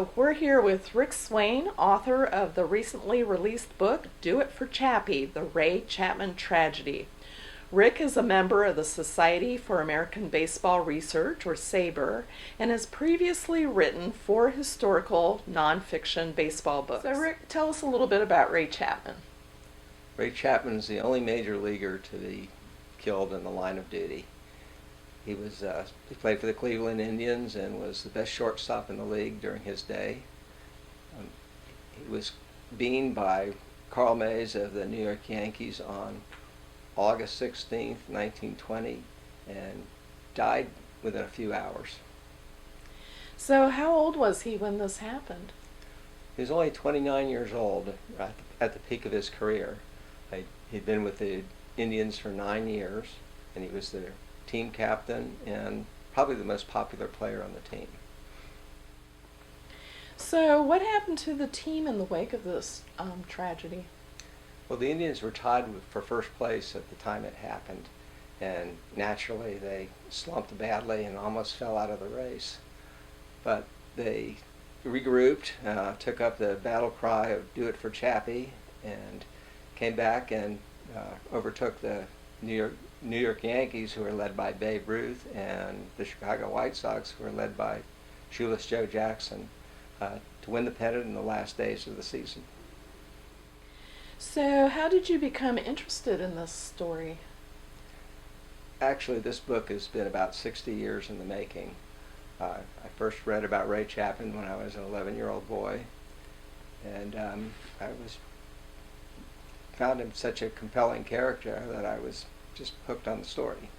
So we're here with Rick Swaine, author of the recently released book, Do It for Chappie, the Ray Chapman Tragedy. Rick is a member of the Society for American Baseball Research, or SABR, and has previously written 4 historical nonfiction baseball books. So Rick, tell us a little bit about Ray Chapman. Ray Chapman is the only major leaguer to be killed in the line of duty. He played for the Cleveland Indians and was the best shortstop in the league during his day. He was beaned by Carl Mays of the New York Yankees on August 16th, 1920, and died within a few hours. So how old was he when this happened? He was only 29 years old at the peak of his career. He'd been with the Indians for 9 years, and he was their team captain and probably the most popular player on the team. So what happened to the team in the wake of this tragedy? Well, the Indians were tied for first place at the time it happened, and naturally they slumped badly and almost fell out of the race. But they regrouped, took up the battle cry of "Do It for Chappie," and came back and overtook the New York Yankees, who were led by Babe Ruth, and the Chicago White Sox, who were led by Shoeless Joe Jackson, to win the pennant in the last days of the season. So how did you become interested in this story? Actually, this book has been about 60 years in the making. I first read about Ray Chapman when I was an 11-year-old boy, and found him such a compelling character that I was just hooked on the story.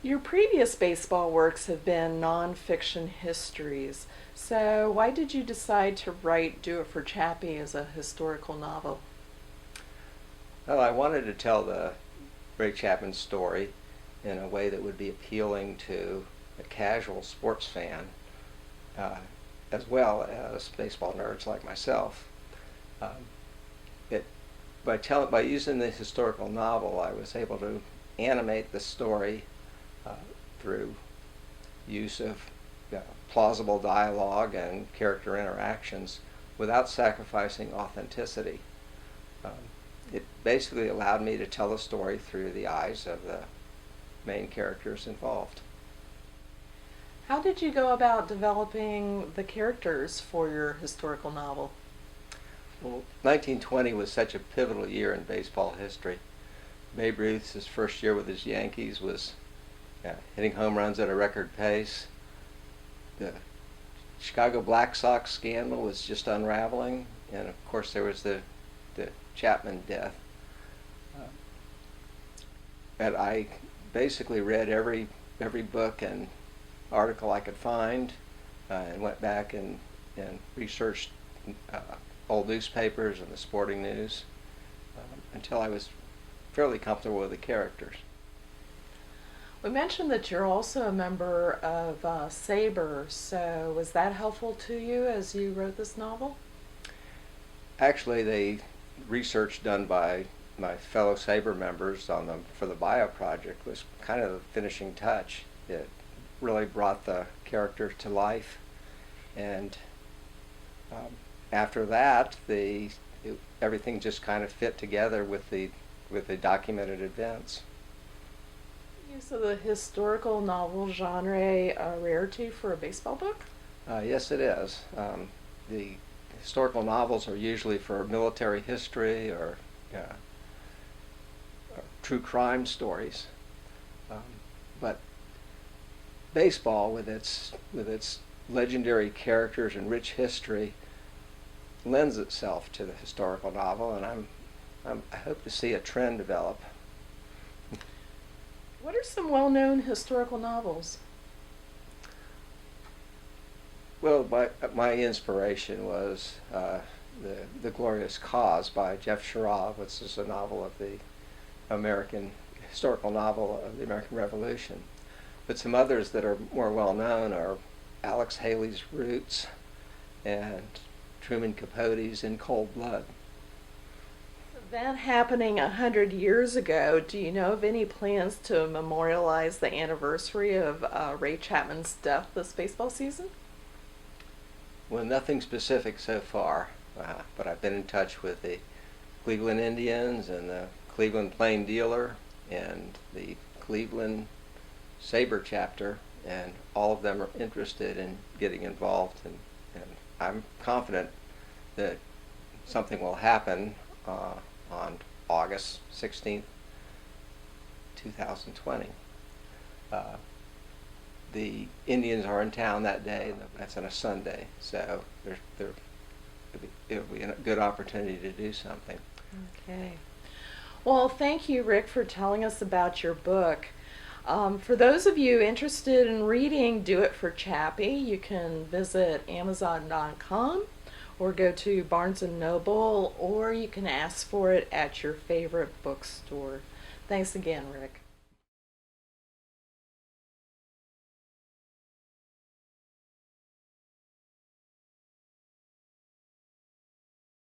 Your previous baseball works have been nonfiction histories, so why did you decide to write Do It for Chappie as a historical novel? Well, I wanted to tell the Ray Chapman story in a way that would be appealing to a casual sports fan, as well as baseball nerds like myself. By using the historical novel, I was able to animate the story through use of plausible dialogue and character interactions without sacrificing authenticity. It basically allowed me to tell the story through the eyes of the main characters involved. How did you go about developing the characters for your historical novel? Well, 1920 was such a pivotal year in baseball history. Babe Ruth's first year with his Yankees was hitting home runs at a record pace. The Chicago Black Sox scandal was just unraveling, and of course there was the Chapman death. And I basically read every book and article I could find, and went back and researched old newspapers and the sporting news until I was fairly comfortable with the characters. We mentioned that you're also a member of SABR, so was that helpful to you as you wrote this novel? Actually, the research done by my fellow SABR members for the bio project was kind of the finishing touch. It really brought the character to life, and after that, everything just kind of fit together with the documented events. Use of the historical novel genre a rarity for a baseball book? Yes, it is. The historical novels are usually for military history or true crime stories, but baseball, with its legendary characters and rich history, lends itself to the historical novel, and I hope to see a trend develop. What are some well-known historical novels? Well, my inspiration was the Glorious Cause by Jeff Sherrod, which is a novel of the historical novel of the American Revolution. But some others that are more well-known are Alex Haley's Roots and Truman Capote's In Cold Blood. That happening 100 years ago, do you know of any plans to memorialize the anniversary of Ray Chapman's death this baseball season? Well, nothing specific so far, but I've been in touch with the Cleveland Indians and the Cleveland Plain Dealer and the Cleveland Saber chapter, and all of them are interested in getting involved, and I'm confident that something will happen on August 16th, 2020. The Indians are in town that day, and that's on a Sunday, so it'll be a good opportunity to do something. Okay. Well, thank you, Rick, for telling us about your book. For those of you interested in reading Do It for Chappie, you can visit Amazon.com or go to Barnes & Noble, or you can ask for it at your favorite bookstore. Thanks again, Rick.